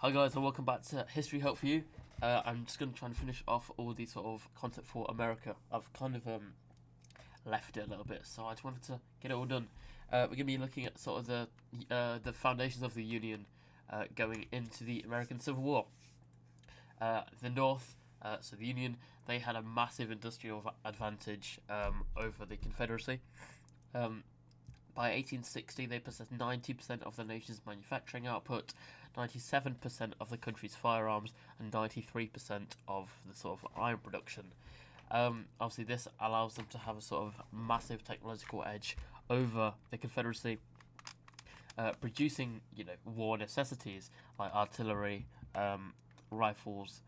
Hi guys and welcome back to History Help for You. I'm just going to try and finish off all the sort of content for America. I've kind of left it a little bit, so I just wanted to get it all done. We're going to be looking at sort of the foundations of the Union going into the American Civil War. The North, so the Union, they had a massive industrial advantage over the Confederacy. By 1860, they possessed 90% of the nation's manufacturing output, 97% of the country's firearms, and 93% of the sort of iron production. Obviously, this allows them to have a sort of massive technological edge over the Confederacy, producing, war necessities like artillery, rifles,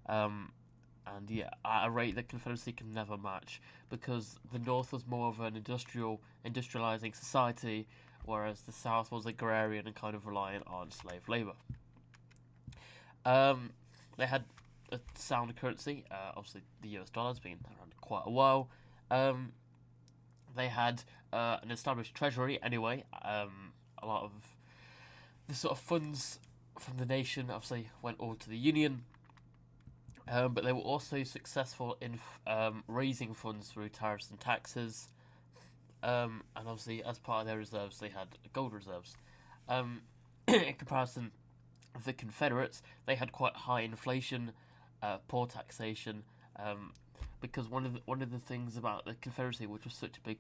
and at a rate the Confederacy can never match, because the North was more of an industrializing society, whereas the South was agrarian and kind of reliant on slave labor. They had a sound currency, obviously the US dollar's been around quite a while. They had an established treasury anyway. A lot of the sort of funds from the nation obviously went all to the Union. But they were also successful in raising funds through tariffs and taxes, and obviously as part of their reserves they had gold reserves. In comparison with the Confederates, they had quite high inflation, poor taxation, because one of the things about the Confederacy, which was such a big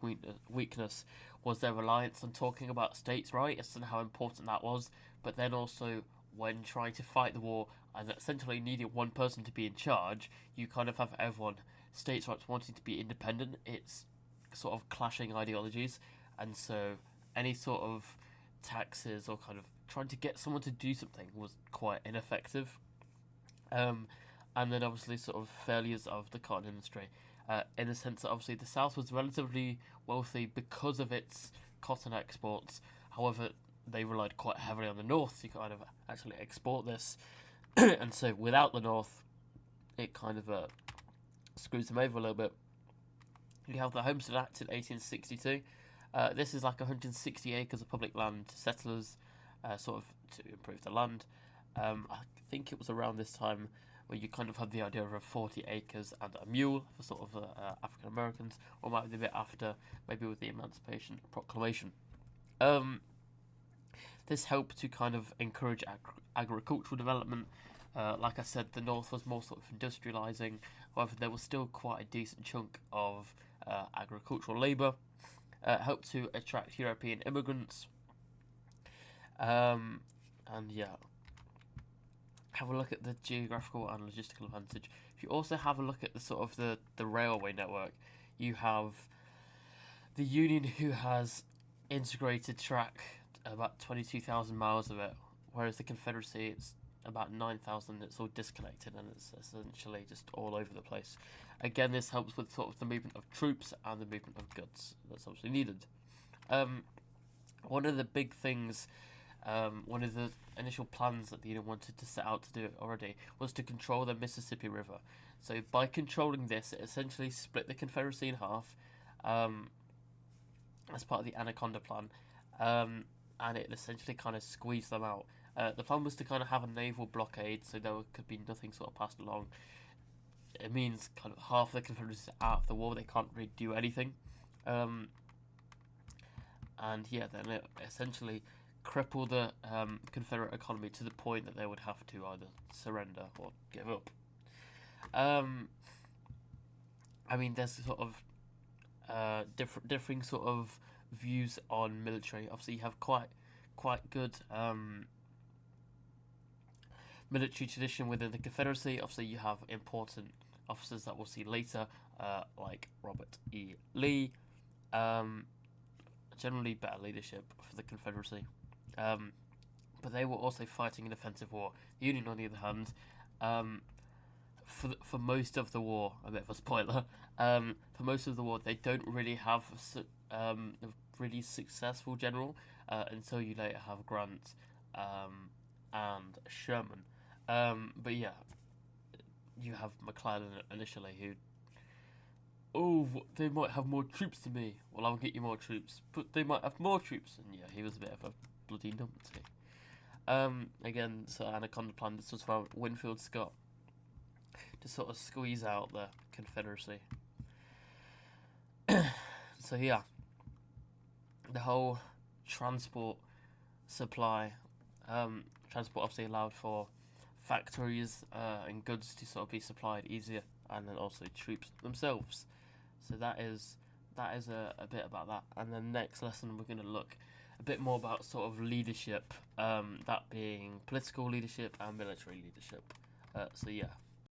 weakness, was their reliance on talking about states' rights and how important that was, but then also when trying to fight the war and essentially needing one person to be in charge, you kind of have everyone, states' rights wanting to be independent. It's sort of clashing ideologies, and so any sort of taxes or kind of trying to get someone to do something was quite ineffective. And then obviously sort of failures of the cotton industry, in the sense that obviously the South was relatively wealthy because of its cotton exports. However, they relied quite heavily on the North to kind of actually export this, and so without the North, it kind of screws them over a little bit. You have the Homestead Act in 1862. This is like 160 acres of public land to settlers, sort of to improve the land. I think it was around this time where you kind of had the idea of 40 acres and a mule for sort of African Americans, or might be a bit after, maybe with the Emancipation Proclamation. This helped to kind of encourage agricultural development. Like I said, the North was more sort of industrialising. However, there was still quite a decent chunk of agricultural labour. Helped to attract European immigrants. And yeah, have a look at the geographical and logistical advantage. If you also have a look at the sort of the railway network, you have the Union, who has integrated track about 22,000 miles of it, whereas the Confederacy, it's about 9,000. It's all disconnected and it's essentially just all over the place. Again, this helps with sort of the movement of troops and the movement of goods that's obviously needed. One of the big things, one of the initial plans that the Union wanted to set out to do already, was to control the Mississippi River. So by controlling this, it essentially split the Confederacy in half, as part of the Anaconda Plan, and it essentially kind of squeezed them out. The plan was to kind of have a naval blockade, so there could be nothing sort of passed along. It means kind of half the Confederacy is out of the war; they can't really do anything. And yeah, then it essentially crippled the Confederate economy to the point that they would have to either surrender or give up. I mean, there's sort of differing sort of views on military. Obviously, you have quite good military tradition within the Confederacy. Obviously, you have important officers that we'll see later, like Robert E. Lee. Generally better leadership for the Confederacy. But they were also fighting an offensive war. The Union, on the other hand, for most of the war, a bit of a spoiler, for most of the war, they don't really have a really successful general until you later have Grant and Sherman. But yeah, you have McClellan initially, who, oh, they might have more troops than me. Well, I'll get you more troops, but they might have more troops. And yeah, he was a bit of a bloody numpty. Again, so Anaconda Plan. This was from Winfield Scott to sort of squeeze out the Confederacy. So yeah, the whole transport supply, transport obviously allowed for factories and goods to sort of be supplied easier, and then also troops themselves. So that is a bit about that. And then next lesson we're going to look a bit more about sort of leadership, that being political leadership and military leadership. So yeah.